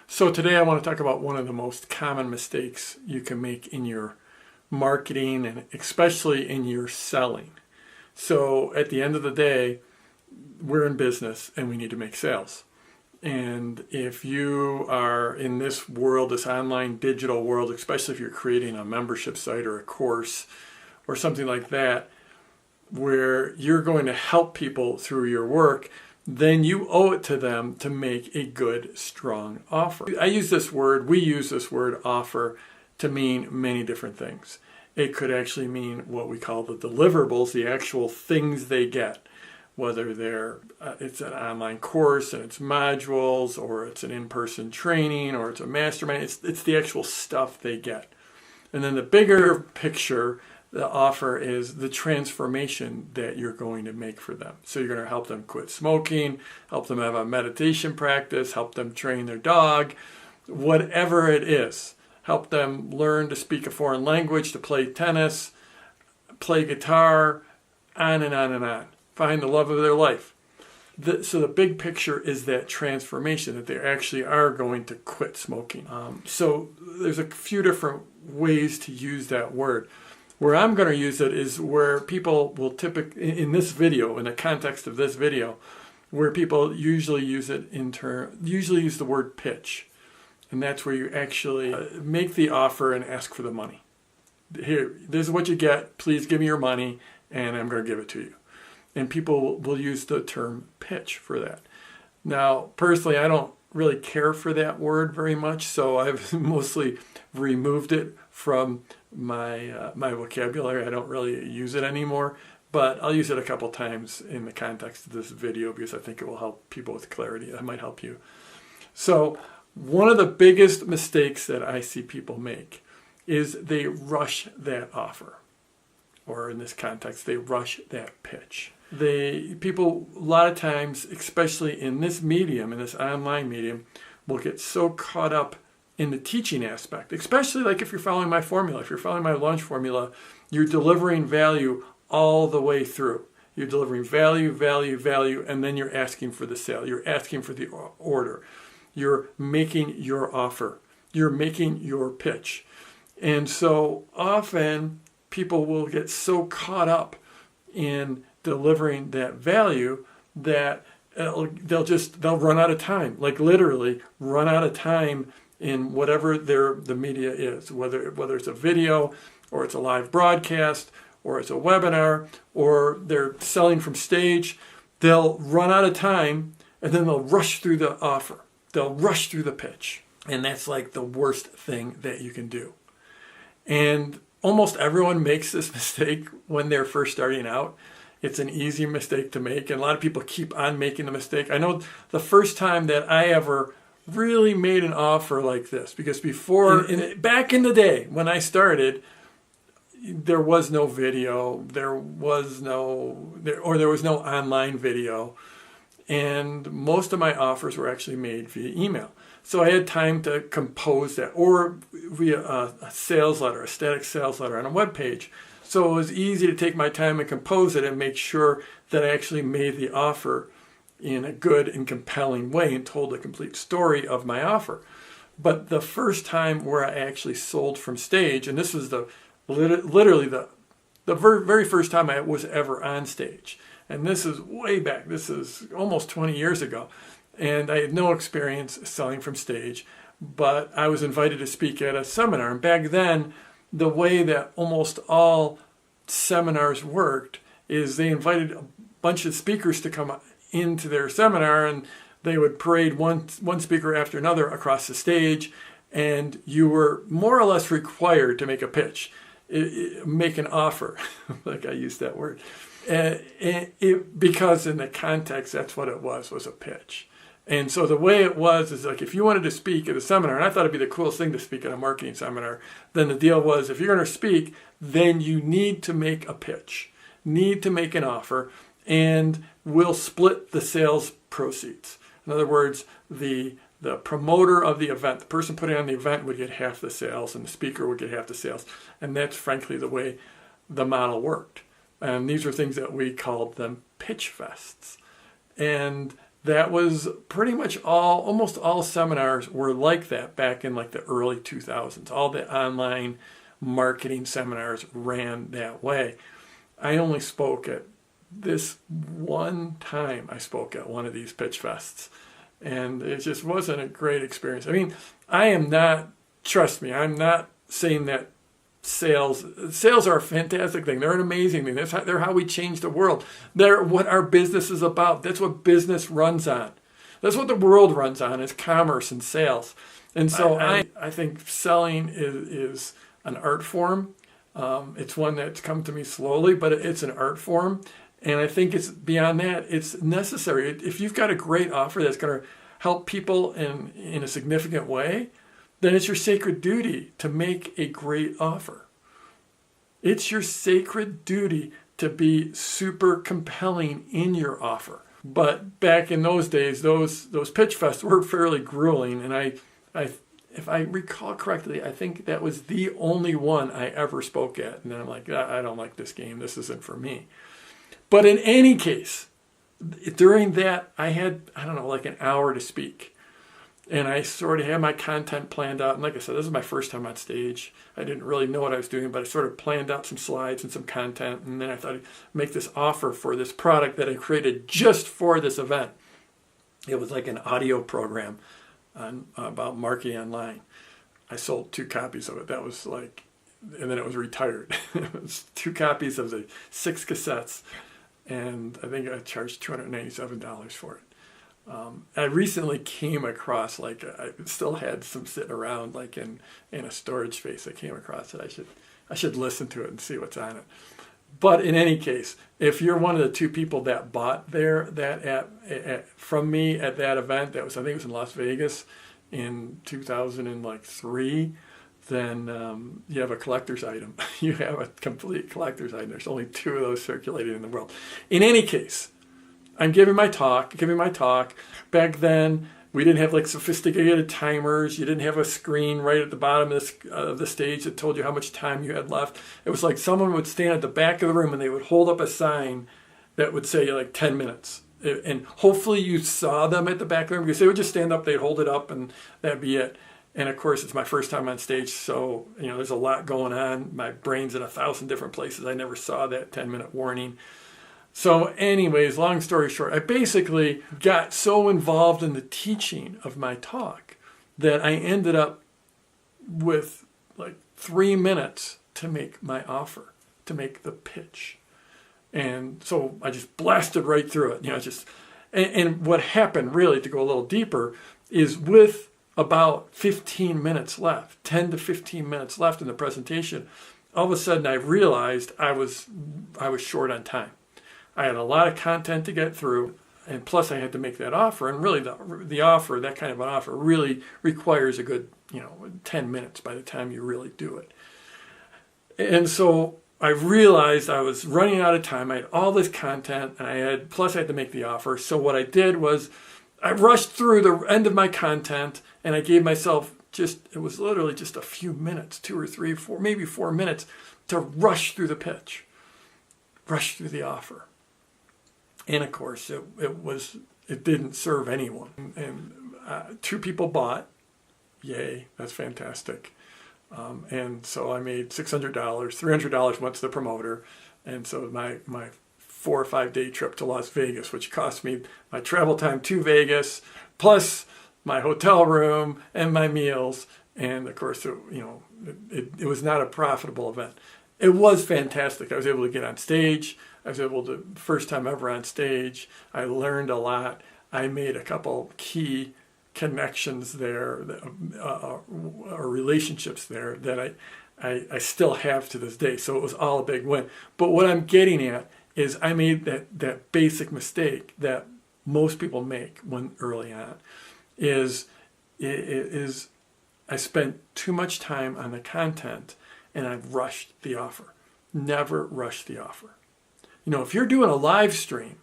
So today I want to talk about one of the most common mistakes you can make in your marketing and especially in your selling. So at the end of the day, we're in business and we need to make sales. And if you are in this world, this online digital world, especially if you're creating a membership site or a course or something like that, where you're going to help people through your work, then you owe it to them to make a good, strong offer. We use this word offer to mean many different things. It could actually mean what we call the deliverables, the actual things they get, whether it's an online course and it's modules, or it's an in-person training, or it's a mastermind. It's the actual stuff they get. And then the bigger picture, the offer, is the transformation that you're going to make for them. So you're going to help them quit smoking, help them have a meditation practice, help them train their dog, whatever it is. Help them learn to speak a foreign language, to play tennis, play guitar, on and on and on. Find the love of their life. So the big picture is that transformation, that they actually are going to quit smoking. So there's a few different ways to use that word. Where I'm going to use it is where people will typically, in this video, in the context of this video, where people usually use it usually use the word pitch. And that's where you actually make the offer and ask for the money. Here, this is what you get. Please give me your money, and I'm going to give it to you. And people will use the term pitch for that. Now, personally, I don't really care for that word very much, so I've mostly removed it from my vocabulary. I don't really use it anymore, but I'll use it a couple times in the context of this video because I think it will help people with clarity. That might help you. So one of the biggest mistakes that I see people make is they rush that offer, or in this context, they rush that pitch. People a lot of times, especially in this medium, in this online medium, will get so caught up in the teaching aspect, especially like if you're following my formula, if you're following my launch formula, you're delivering value all the way through. You're delivering value, value, value, and then you're asking for the sale. You're asking for the order. You're making your offer. You're making your pitch. And so often people will get so caught up in delivering that value that they'll run out of time, like literally run out of time in whatever the media is, whether it's a video, or it's a live broadcast, or it's a webinar, or they're selling from stage. They'll run out of time, and then they'll rush through the offer. They'll rush through the pitch. And that's like the worst thing that you can do. And almost everyone makes this mistake when they're first starting out. It's an easy mistake to make, and a lot of people keep on making the mistake. I know the first time that I ever really made an offer like this, because back in the day when I started, there was no video, there was no online video, and most of my offers were actually made via email. So I had time to compose that, or via a sales letter, a static sales letter on a web page. So it was easy to take my time and compose it and make sure that I actually made the offer in a good and compelling way and told a complete story of my offer. But the first time where I actually sold from stage, and this was literally the very first time I was ever on stage, and this is way back, this is almost 20 years ago, and I had no experience selling from stage, but I was invited to speak at a seminar. And back then, the way that almost all seminars worked is they invited a bunch of speakers to come into their seminar, and they would parade one speaker after another across the stage, and you were more or less required to make a pitch, make an offer, like I used that word, because in the context, that's what it was a pitch. And so the way it was is like if you wanted to speak at a seminar, and I thought it'd be the coolest thing to speak at a marketing seminar, then the deal was if you're going to speak, then you need to make a pitch, need to make an offer, and we'll split the sales proceeds. In other words, the promoter of the event, the person putting on the event, would get half the sales, and the speaker would get half the sales. And that's frankly the way the model worked. And these were things that we called them pitch fests. And that was pretty much almost all seminars were like that back in like the early 2000s. All the online marketing seminars ran that way. I only spoke at this one time. I spoke at one of these pitch fests, and it just wasn't a great experience. I mean, trust me, I'm not saying that sales are a fantastic thing. They're an amazing thing. They're how we change the world. They're what our business is about. That's what business runs on. That's what the world runs on, is commerce and sales. And so I think selling is an art form. It's one that's come to me slowly, but it's an art form. And I think it's beyond that. It's necessary. If you've got a great offer that's going to help people in a significant way, then it's your sacred duty to make a great offer. It's your sacred duty to be super compelling in your offer. But back in those days, those pitch fests were fairly grueling, and if I recall correctly, I think that was the only one I ever spoke at. And then I'm like, I don't like this game. This isn't for me. But in any case, during that, I had, like an hour to speak. And I sort of had my content planned out. And like I said, this is my first time on stage. I didn't really know what I was doing, but I sort of planned out some slides and some content. And then I thought I'd make this offer for this product that I created just for this event. It was like an audio program about marketing online. I sold 2 copies of it. That was like, and then it was retired. It was 2 copies of the 6 cassettes. And I think I charged $297 for it. I recently came across, I still had some sitting around, like in a storage space. I came across it. I should listen to it and see what's on it. But in any case, if you're one of the 2 people that bought from me at that event, I think it was in Las Vegas in 2003, then you have a collector's item. You have a complete collector's item. There's only 2 of those circulating in the world. In any case, I'm giving my talk. Back then, we didn't have like sophisticated timers. You didn't have a screen right at the bottom of the stage that told you how much time you had left. It was like someone would stand at the back of the room and they would hold up a sign that would say like 10 minutes. And hopefully you saw them at the back of the room, because they would just stand up, they'd hold it up, and that'd be it. And of course, it's my first time on stage, so there's a lot going on. My brain's in 1,000 different places. I never saw that 10-minute warning. So anyways, long story short, I basically got so involved in the teaching of my talk that I ended up with like 3 minutes to make my offer, to make the pitch. And so I just blasted right through it. And what happened, really, to go a little deeper, is with about 15 minutes left, 10 to 15 minutes left in the presentation, all of a sudden I realized I was short on time. I had a lot of content to get through, and plus I had to make that offer. And really, the offer, that kind of an offer, really requires a good 10 minutes by the time you really do it. And so I realized I was running out of time. I had all this content, and plus I had to make the offer. So what I did was I rushed through the end of my content, and I gave myself it was literally just a few minutes, 2 or 3, 4, maybe 4 minutes, to rush through the pitch, rush through the offer. And of course, it didn't serve anyone. And 2 people bought. Yay, that's fantastic. And so I made $600. $300 went to the promoter. And so my 4 or 5 day trip to Las Vegas, which cost me my travel time to Vegas, plus my hotel room and my meals. And of course, it was not a profitable event. It was fantastic. I was able to get on stage. First time ever on stage. I learned a lot. I made a couple key connections there, or relationships there that I still have to this day. So it was all a big win. But what I'm getting at is I made that basic mistake that most people make early on, is I spent too much time on the content and I rushed the offer. Never rush the offer. If you're doing a live stream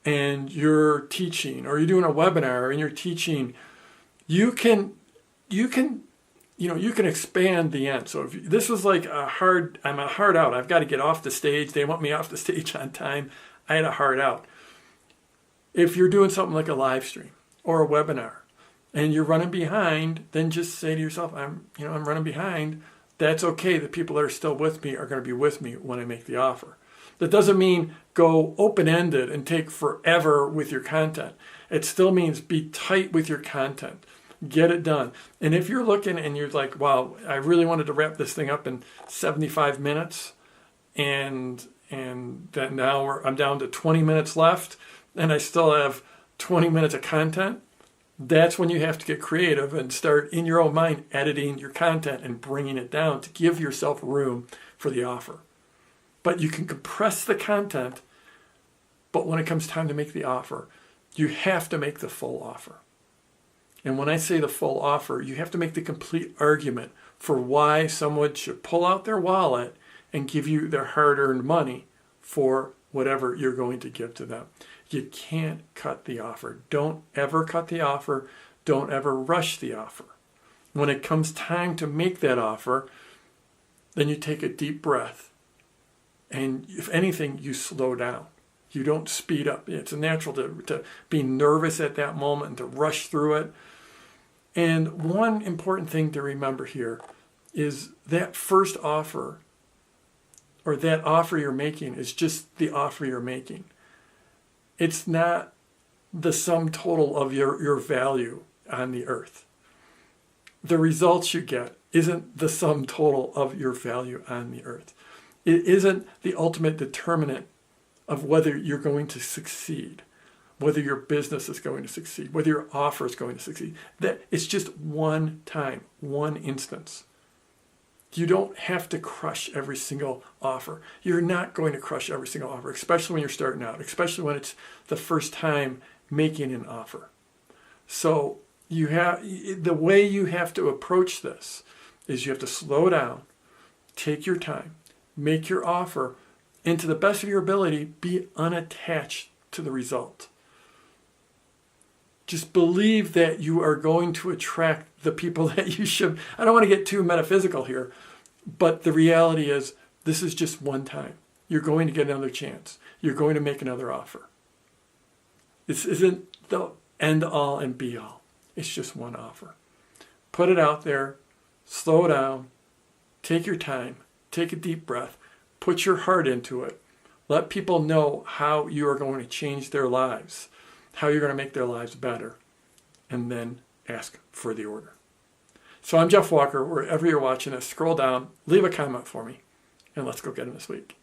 and you're teaching, or you're doing a webinar and you're teaching, you can expand the end. So if this was like I'm a hard out. I've got to get off the stage. They want me off the stage on time. I had a hard out. If you're doing something like a live stream or a webinar and you're running behind, then just say to yourself, I'm running behind. That's okay. The people that are still with me are going to be with me when I make the offer. That doesn't mean go open-ended and take forever with your content. It still means be tight with your content. Get it done. And if you're looking and you're like, wow, I really wanted to wrap this thing up in 75 minutes, and that now I'm down to 20 minutes left, and I still have 20 minutes of content, that's when you have to get creative and start in your own mind editing your content and bringing it down to give yourself room for the offer. But you can compress the content, but when it comes time to make the offer, you have to make the full offer. And when I say the full offer, you have to make the complete argument for why someone should pull out their wallet and give you their hard-earned money for whatever you're going to give to them. You can't cut the offer. Don't ever cut the offer. Don't ever rush the offer. When it comes time to make that offer, then you take a deep breath. And if anything, you slow down. You don't speed up. It's natural to be nervous at that moment and to rush through it. And one important thing to remember here is that first offer, or that offer you're making, is just the offer you're making. It's not the sum total of your value on the earth. The results you get isn't the sum total of your value on the earth. It isn't the ultimate determinant of whether you're going to succeed, whether your business is going to succeed, whether your offer is going to succeed. That it's just one time, one instance. You don't have to crush every single offer. You're not going to crush every single offer, especially when you're starting out, especially when it's the first time making an offer. So the way you have to approach this is you have to slow down, take your time, make your offer, and to the best of your ability, be unattached to the result. Just believe that you are going to attract the people that you should. I don't want to get too metaphysical here, but the reality is this is just one time. You're going to get another chance. You're going to make another offer. This isn't the end all and be all. It's just one offer. Put it out there, slow down, take your time, take a deep breath, put your heart into it. Let people know how you are going to change their lives, how you're going to make their lives better, and then ask for the order. So I'm Jeff Walker. Wherever you're watching us, scroll down, leave a comment for me, and let's go get them this week.